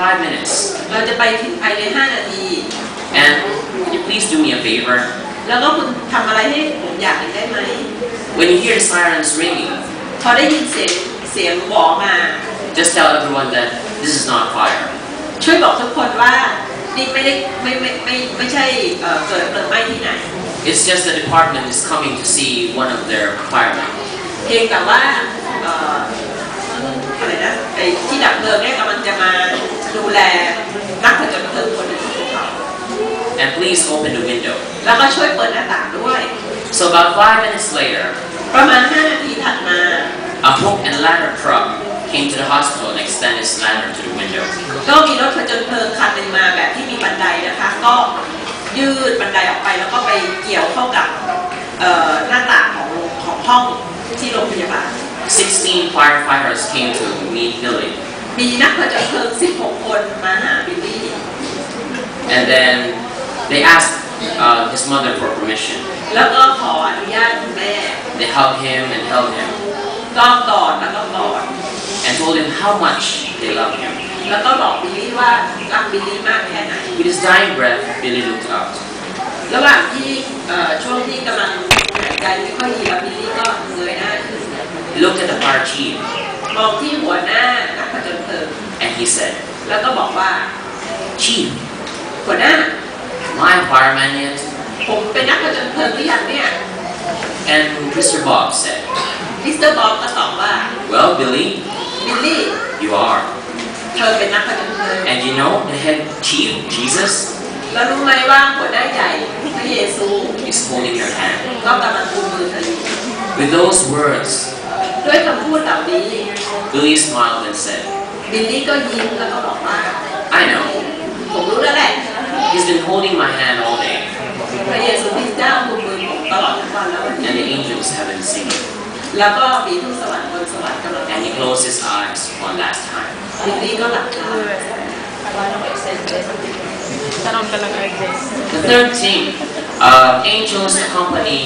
5 minutes. เราจะไปถึงภายใน5 นาที And would you please do me a favor? แล้วก็คุณทำอะไรให้ผมอยากหนึ่งได้ไหม When you hear the sirens ringing, พอได้ยินเสียงหวอมา just tell everyone that this is not fire. ช่วยบอกทุกคนว่านี่ไม่ใช่เกิดเพลิงไหม้ที่ไหน It's just the department is coming to see one of their firemen. เพียงแต่ว่าอะไรนะไอ้ที่ดับเพลิงเนี่ยกำลังจะมาดูแลนักผจญเพลิงคนหนึ่งของพวกเขา And please open the window. แล้วก็ช่วยเปิดหน้าต่างด้วย So about 5 minutes later, ประมาณ5 นาทีถัดมา a hook and ladder truck came to the hospital and extended its ladder to the window. ก็มีรถผจญเพลิงคันหนึ่งมาแบบที่มีบันไดนะคะก็ยืดบันไดออกไปแล้วก็ไปเกี่ยวเข้ากับหน้าต่างของห้องที่โรงพยาบาล 16 firefighters came to meet Billy. มีนักผจญเพลิง16 คนมาหาบิลลี่ And then they asked his mother for permission. แล้วก็ขออนุญาตคุณแม่ They hugged him and held him ก็กอดแล้วก็กอด and told him how much they loved him. แล้วก็บอกบิลลี่ว่ารักบิลลี่มากแค่ไหน With his dying breath, Billy looked up. ระหว่างที่ช่วงที่กำลังหายใจไม่ค่อยดีแล้วบิลลี่ก็เงยหน้าขึ้น He looked at the fire chief มองที่หัวหน้านักผจญเพลิง and he said, แล้วก็บอกว่า Chief, หัวหน้า am I a fireman yet? ผมเป็นนักผจญเพลิงหรือยังเนี่ย And Mr. Bob said, มิสเตอร์บ๊อบก็ตอบว่า Well, Billy, บิลลี่ you are. เธอเป็นนักผจญเพลิง And you know the head chief, Jesus, แล้วรู้ไหมว่าหัวหน้าใหญ่พระเยซู is holding your hand. ก็กำลังกุมมือเธออยู่ With those words, ด้วยคำพูดเหล่านี้ Billy smiled and said, บิลลี่ก็ยิ้มแล้วก็บอกว่า I know. ผมรู้แล้วแหละ He's been holding my hand all day, พระเยซูคริสต์เจ้ากุมมือผมตลอดทั้งวันแล้ววันนี้ and the angels have been singing. แล้วก็มีทูตสวรรค์บนสวรรค์กำลัง And he closed his eyes one last time. บิลลี่ก็หลับตา The third thing, angels accompany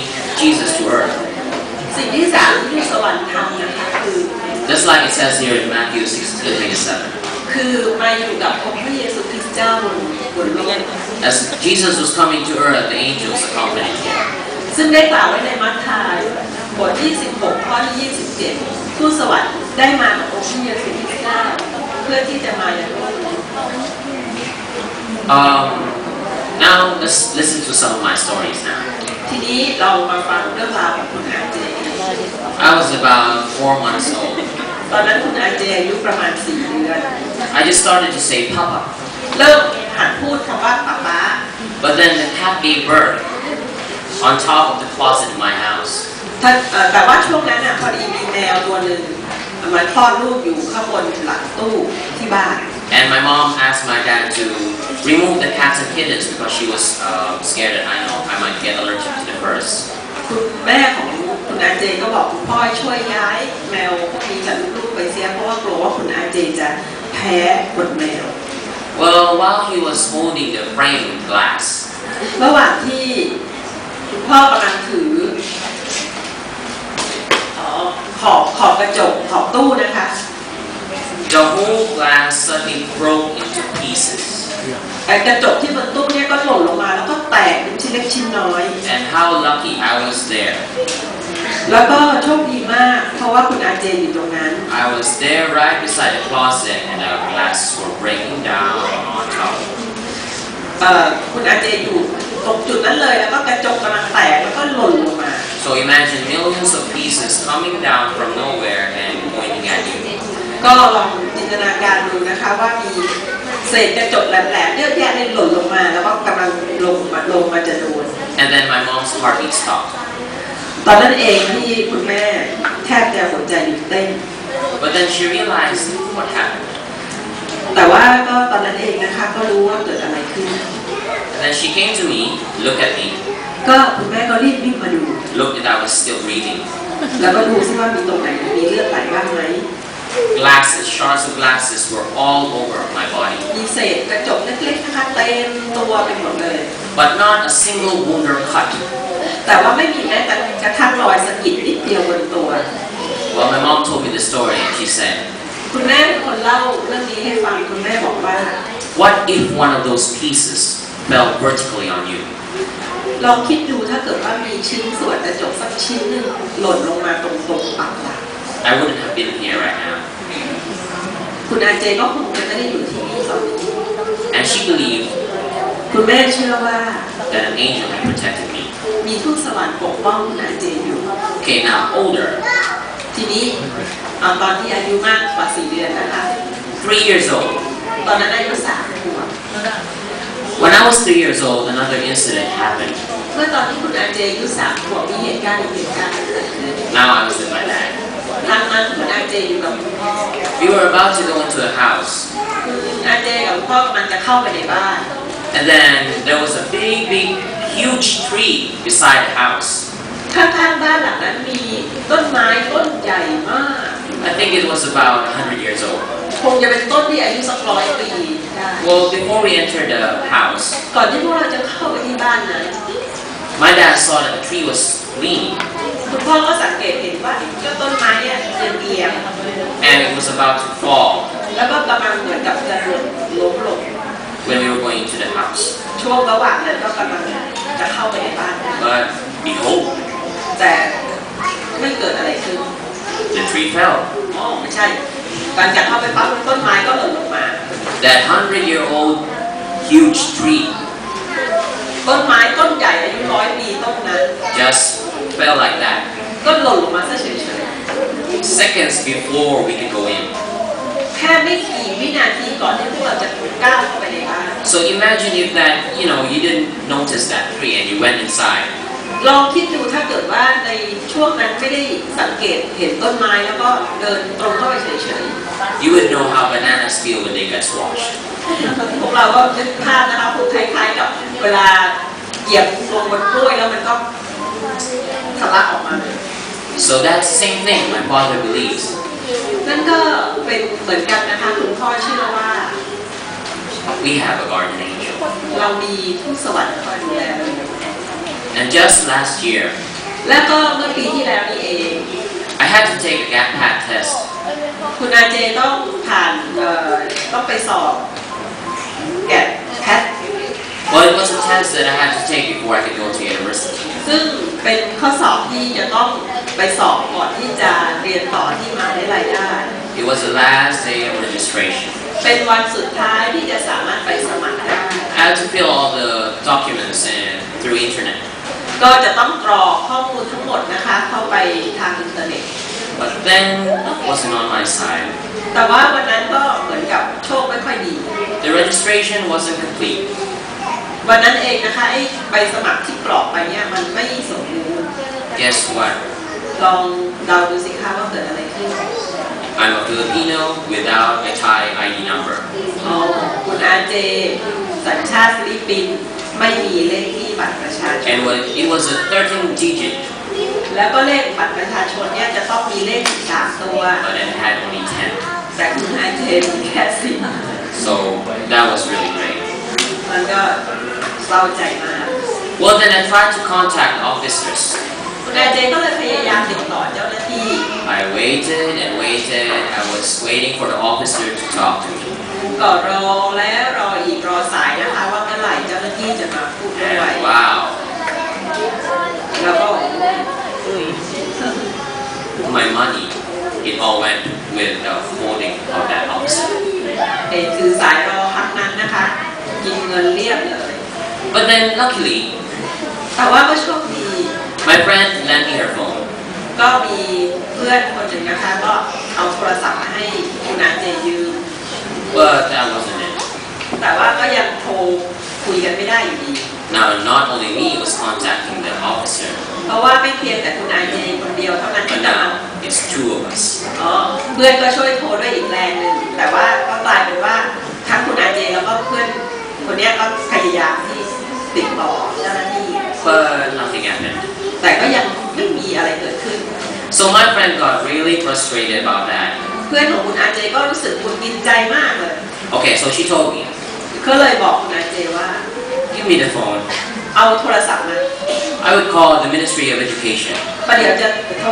Jesus to earth. สิ่งที่สามที่ทูตสวรรค์ทำนะคะคือ Just like it says here in Matthew 16:27. คือมาอยู่กับองค์พระเยซูคริสต์เจ้าบนโลก As Jesus was coming to earth, the angels accompanied him. ซึ่งได้กล่าวไว้ในมัทธิวบทที่16ข้อที่27ทูตสวรรค์ได้มากับองค์พระเยซูคริสต์เจ้าเพื่อที่จะมาอย่างโลก Now let's listen to some of my stories now. ทีนี้เรามาฟังเรื่องราวของคุณอาเจ I was about 4 months old. ตอนนั้นคุณอาเจอายุประมาณ4 เดือน I just started to say Papa, เริ่มหัดพูดคำว่าป๊าป๊า but then the cat gave birth on top of the closet in my house. แต่ว่าช่วงนั้นพอดีมีแมวตัวหนึ่งมันคลอดลูกอยู่ข้างบนหลังตู้ที่บ้าน And my mom asked my dad to remove the cats and kittens because she was scared that I might get allergic to the furs. คุณแม่ของคุณอาเจก็บอกคุณพ่อช่วยย้ายแมวพวกนี้จากลูกๆไปเสียเพราะว่ากลัวว่าคุณอาเจจะแพ้ขนแมว Well, while he was holding the frame with glass, ระหว่างที่คุณพ่อกำลังถือขอบกระจกขอบตู้นะคะ the whole glass suddenly broke into pieces. กระจกที่บนตู้เนี่ยก็หล่นลงมาแล้วก็แตกเป็นชิ้นเล็กชิ้นน้อย And how lucky I was there. แล้วก็โชคดีมากเพราะว่าคุณอาเจอยู่ตรงนั้น I was there right beside the closet and the glasses were breaking down on top. คุณอาเจอยู่ตรงจุดนั้นเลยแล้วก็กระจกกำลังแตกแล้วก็หล่นลงมา So imagine millions of pieces coming down from nowhere and pointing at you. ก็ลองจินตนาการดูนะคะว่ามีเศษกระจกแหลมๆเยอะแยะเลยหล่นลงมาแล้วก็กำลังลงมาจะโดน And then my mom's heartbeat stopped. ตอนนั้นเองที่คุณแม่แทบจะหัวใจหยุดเต้น But then she realized what happened. แต่ว่าก็ตอนนั้นเองนะคะก็รู้ว่าเกิดอะไรขึ้น And then she came to me, looked at me, ก็คุณแม่ก็รีบวิ่งมาดู looked that I was still breathing. แล้วก็ดูซิว่ามีตรงไหนมีเลือดไหลบ้างไหม Glasses, shards of glasses were all over my body. มีเศษกระจกเล็กๆนะคะเต็มตัวไปหมดเลย But not a single wound or cut. แต่ว่าไม่มีแม้แต่กระทั่งรอยสะกิดนิดเดียวบนตัว Well, my mom told me the story and she said, คุณแม่เป็นคนเล่าเรื่องนี้ให้ฟังคุณแม่บอกว่า What if one of those pieces fell vertically on you? ลองคิดดูถ้าเกิดว่ามีชิ้นส่วนกระจกสักชิ้นหนึ่งหล่นลงมาตรงๆปากหลัง I wouldn't have been here right now. คุณอาเจก็คงจะไม่ได้อยู่ที่นี่ตอนนี้ And she believed คุณแม่เชื่อว่า that an angel had protected me. มีทูตสวรรค์ปกป้องคุณอาเจอยู่ Okay, now older, ทีนี้ตอนที่อายุมากกว่า4 เดือนนะคะ 3 years old. ตอนนั้นอายุ3 ขวบ When I was 3 years old, another incident happened. เมื่อตอนที่คุณอาเจอายุ3 ขวบมีเหตุการณ์เกิดขึ้น Now I was with my dad. ครั้งนั้นคุณอาเจอยู่กับคุณพ่อ We were about to go into a house. คุณอาเจกับคุณพ่อกำลังจะเข้าไปในบ้าน And then there was a big, huge tree beside the house. ข้างๆบ้านหลังนั้นมีต้นไม้ต้นใหญ่มาก I think it was about 100 years old. คงจะเป็นต้นที่อายุสัก100 ปีได้ Well, before we entered the house, ก่อนที่พวกเราจะเข้าไปที่บ้านนั้น my dad saw that the tree was leaning คุณพ่อก็สังเกตเห็นว่าเจ้าต้นไม้เนี่ยเอียง and it was about to fall แล้วก็กำลังเหมือนกับจะล้มลง when we were going into the house. ช่วงระหว่างนั้นก็กำลังจะเข้าไปในบ้าน But behold, แต่ไม่เกิดอะไรขึ้น the tree fell. อ๋อไม่ใช่การจะเข้าไปปั๊บต้นไม้ก็หล่นลงมา That 100-year-old huge tree ต้นไม้ต้นใหญ่อายุ100 ปีต้นนั้น just fell like that. ก็หล่นลงมาซะเฉย Seconds before we could go in. ๆแค่ไม่กี่วินาทีก่อนที่พวกเราจะก้าวเข้าไปในบ้าน So imagine if that, you didn't notice that tree and you went inside. ลองคิดดูถ้าเกิดว่าในช่วงนั้นไม่ได้สังเกตเห็นต้นไม้แล้วก็เดินตรงเข้าไปเฉย You would know how bananas feel when they get squashed. ๆพวกเราก็นึกภาพนะคะพวกคล้ายๆกับเวลาเหยียบลงบนกล้วยแล้วมันก็ทะลักออกมา So that's the same thing my father believes. นั่นก็เป็นเหมือนกันนะคะคุณพ่อเชื่อว่า We have a guardian angel. เรามีทูตสวรรค์คอยดูแลเราอยู่ And just last year, และก็เมื่อปีที่แล้วนี่เอง I had to take a GAT-PAT test. คุณอาเจต้องผ่านต้องไปสอบแกะแพท Well, it was a test that I had to take before I could go to university. ซึ่งเป็นข้อสอบที่จะต้องไปสอบก่อนที่จะเรียนต่อที่มหาวิทยาลัยได้ It was the last day of registration. เป็นวันสุดท้ายที่จะสามารถไปสมัครได้ I had to fill all the documents through internet. ก็จะต้องกรอกข้อมูลทั้งหมดนะคะเข้าไปทางอินเทอร์เน็ต But then it wasn't on my side. แต่ว่าวันนั้นก็เหมือนกับโชคไม่ค่อยดี The registration wasn't complete. วันนั้นเองนะคะไอ้ใบสมัครที่กรอกไปเนี่ยมันไม่สมบูรณ์ Guess what? ลองเดาดูสิคะว่าเกิดอะไรขึ้น I'm a Filipino without a Thai ID number. อ๋อคุณอาเจสัญชาติฟิลิปปินส์ไม่มีเลขที่บัตรประชาชน And it was a 13 digit, แล้วก็เลขบัตรประชาชนเนี่ยจะต้องมีเลข13 ตัว but it had only 10. แต่คุณอาเจมีแค่10 So that was really great. มันก็เศร้าใจมาก Well, then I tried to contact officers. คุณอาเจก็เลยพยายามติดต่อเจ้าหน้าที่ I waited and waited. I was waiting for the officer to talk to me. ก็รอแล้วรออีกรอสายนะคะว่าเมื่อไหร่เจ้าหน้าที่จะมาพูดด้วย And wow, แล้วก็ my money, it all went with the holding of that officer. เหตุคือสายรอครั้งนั้นนะคะกินเงินเรียบเลย But then luckily, แต่ว่าก็โชคดี my friend lent me her phone. ก็มีเพื่อนคนหนึ่งนะคะก็เอาโทรศัพท์มาให้คุณอาเจยืม But that wasn't it. แต่ว่าก็ยังโทรคุยกันไม่ได้อยู่ดี Now, not only me was contacting the officer, เพราะว่าไม่เพียงแต่คุณอาเจคนเดียวเท่านั้นที่ but จะ now it's two of us. อ๋อเพื่อนก็ช่วยโทรด้วยอีกแรงหนึ่งแต่ว่าก็กลายเป็นว่าทั้งคุณอาเจแล้วก็เพื่อนคนเนี้ยก็พยายามที่ติดต่อเจ้าหน้าที่ But nothing happened. แต่ก็ยังไม่มีอะไรเกิดขึ้น So my friend got really frustrated about that. เพื่อนของคุณอาเจก็รู้สึกหงุดหงิดใจมากเลย Okay, so she told me, ก็เลยบอกคุณอาเจว่า give me the phone. เอาโทรศัพท์มา I would call the Ministry of Education. ประเดี๋ยวจะโทร